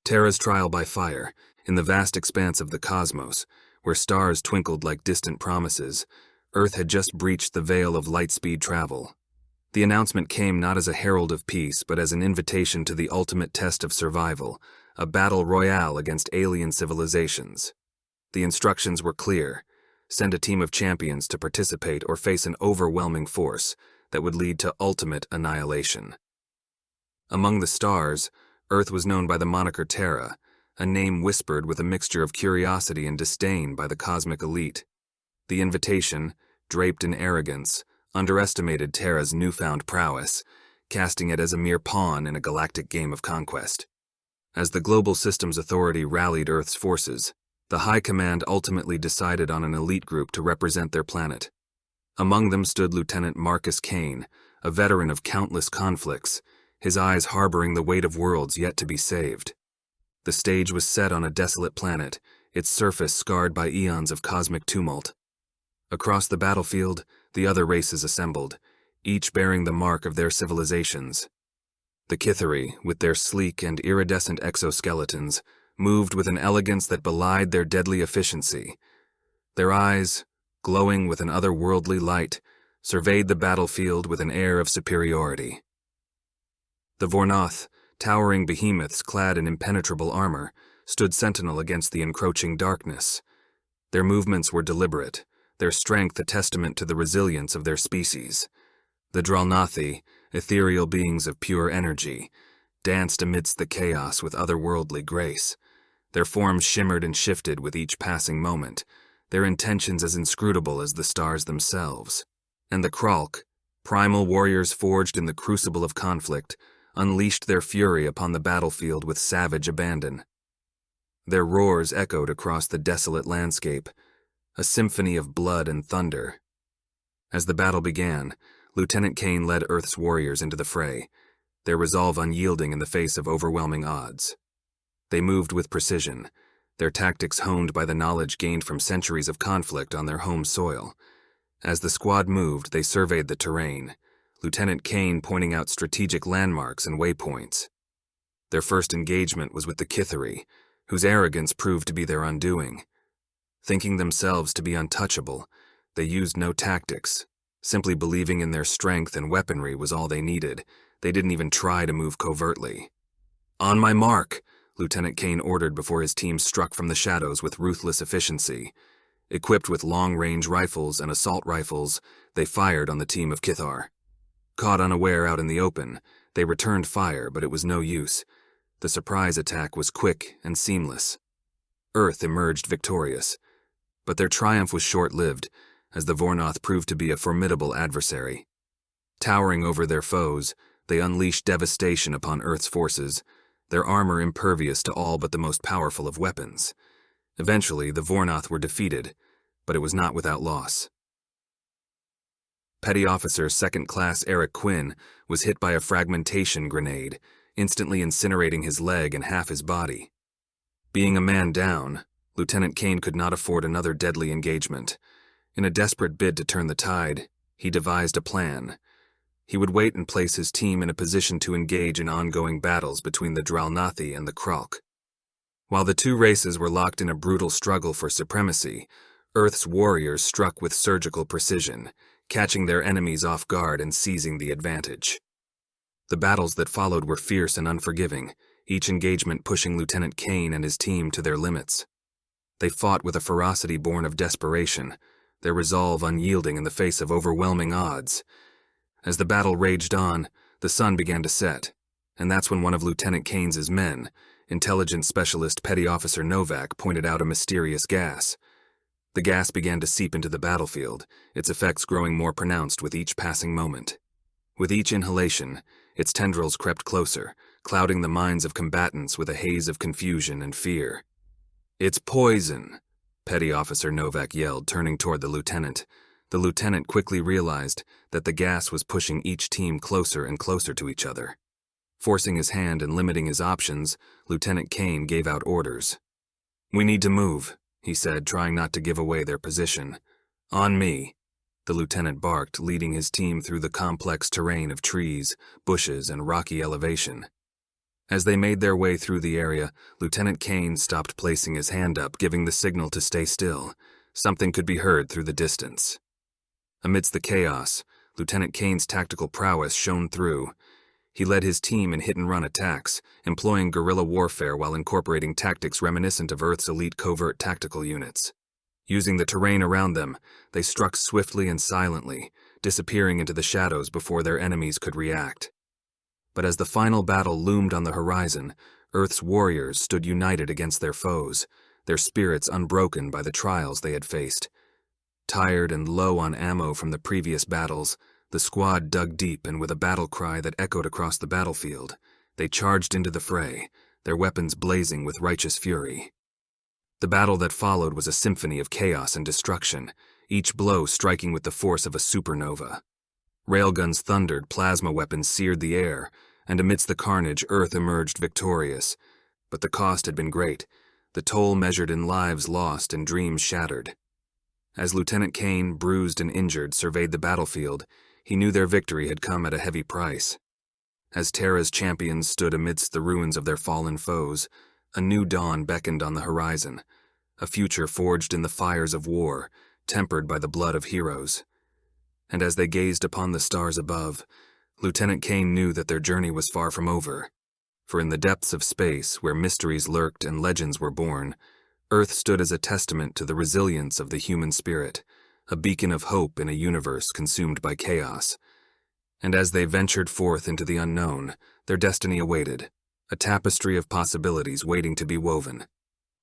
Terra's trial by fire, in the vast expanse of the cosmos, where stars twinkled like distant promises, Earth had just breached the veil of light-speed travel. The announcement came not as a herald of peace, but as an invitation to the ultimate test of survival, a battle royale against alien civilizations. The instructions were clear: send a team of champions to participate or face an overwhelming force that would lead to ultimate annihilation. Among the stars, Earth was known by the moniker Terra, a name whispered with a mixture of curiosity and disdain by the cosmic elite. The invitation, draped in arrogance, underestimated Terra's newfound prowess, casting it as a mere pawn in a galactic game of conquest. As the Global Systems Authority rallied Earth's forces, the High Command ultimately decided on an elite group to represent their planet. Among them stood Lieutenant Marcus Kane, a veteran of countless conflicts, his eyes harboring the weight of worlds yet to be saved. The stage was set on a desolate planet, its surface scarred by eons of cosmic tumult. Across the battlefield, the other races assembled, each bearing the mark of their civilizations. The Kithari, with their sleek and iridescent exoskeletons, moved with an elegance that belied their deadly efficiency. Their eyes, glowing with an otherworldly light, surveyed the battlefield with an air of superiority. The Vornoth, towering behemoths clad in impenetrable armor, stood sentinel against the encroaching darkness. Their movements were deliberate, their strength a testament to the resilience of their species. The Dralnathi, ethereal beings of pure energy, danced amidst the chaos with otherworldly grace. Their forms shimmered and shifted with each passing moment, their intentions as inscrutable as the stars themselves. And the Kralk, primal warriors forged in the crucible of conflict, unleashed their fury upon the battlefield with savage abandon. Their roars echoed across the desolate landscape, a symphony of blood and thunder. As the battle began, Lieutenant Kane led Earth's warriors into the fray, their resolve unyielding in the face of overwhelming odds. They moved with precision, their tactics honed by the knowledge gained from centuries of conflict on their home soil. As the squad moved, they surveyed the terrain, Lieutenant Kane pointing out strategic landmarks and waypoints. Their first engagement was with the Kithari, whose arrogance proved to be their undoing. Thinking themselves to be untouchable, they used no tactics. Simply believing in their strength and weaponry was all they needed. They didn't even try to move covertly. "On my mark," Lieutenant Kane ordered before his team struck from the shadows with ruthless efficiency. Equipped with long-range rifles and assault rifles, they fired on the team of Kithar. Caught unaware out in the open, they returned fire, but it was no use. The surprise attack was quick and seamless. Earth emerged victorious. But their triumph was short-lived, as the Vornoth proved to be a formidable adversary. Towering over their foes, they unleashed devastation upon Earth's forces, their armor impervious to all but the most powerful of weapons. Eventually, the Vornoth were defeated, but it was not without loss. Petty Officer Second Class Eric Quinn was hit by a fragmentation grenade, instantly incinerating his leg and half his body. Being a man down, Lieutenant Kane could not afford another deadly engagement. In a desperate bid to turn the tide, he devised a plan. He would wait and place his team in a position to engage in ongoing battles between the Dralnathi and the Kralk. While the two races were locked in a brutal struggle for supremacy, Earth's warriors struck with surgical precision, catching their enemies off guard and seizing the advantage. The battles that followed were fierce and unforgiving, each engagement pushing Lieutenant Kane and his team to their limits. They fought with a ferocity born of desperation, their resolve unyielding in the face of overwhelming odds. As the battle raged on, the sun began to set, and that's when one of Lieutenant Kane's men, Intelligence Specialist Petty Officer Novak, pointed out a mysterious gas. The gas began to seep into the battlefield, its effects growing more pronounced with each passing moment. With each inhalation, its tendrils crept closer, clouding the minds of combatants with a haze of confusion and fear. "It's poison," Petty Officer Novak yelled, turning toward the lieutenant. The lieutenant quickly realized that the gas was pushing each team closer and closer to each other. Forcing his hand and limiting his options, Lieutenant Kane gave out orders. "We need to move," he said, trying not to give away their position. "On me," the lieutenant barked, leading his team through the complex terrain of trees, bushes, and rocky elevation. As they made their way through the area, Lieutenant Kane stopped placing his hand up, giving the signal to stay still. Something could be heard through the distance. Amidst the chaos, Lieutenant Kane's tactical prowess shone through. He led his team in hit-and-run attacks, employing guerrilla warfare while incorporating tactics reminiscent of Earth's elite covert tactical units. Using the terrain around them, they struck swiftly and silently, disappearing into the shadows before their enemies could react. But as the final battle loomed on the horizon, Earth's warriors stood united against their foes, their spirits unbroken by the trials they had faced. Tired and low on ammo from the previous battles, the squad dug deep, and with a battle cry that echoed across the battlefield, they charged into the fray, their weapons blazing with righteous fury. The battle that followed was a symphony of chaos and destruction, each blow striking with the force of a supernova. Railguns thundered, plasma weapons seared the air, and amidst the carnage, Earth emerged victorious. But the cost had been great, the toll measured in lives lost and dreams shattered. As Lieutenant Kane, bruised and injured, surveyed the battlefield, he knew their victory had come at a heavy price. As Terra's champions stood amidst the ruins of their fallen foes, a new dawn beckoned on the horizon, a future forged in the fires of war, tempered by the blood of heroes. And as they gazed upon the stars above, Lieutenant Kane knew that their journey was far from over. For in the depths of space, where mysteries lurked and legends were born, Earth stood as a testament to the resilience of the human spirit, a beacon of hope in a universe consumed by chaos. And as they ventured forth into the unknown, their destiny awaited, a tapestry of possibilities waiting to be woven.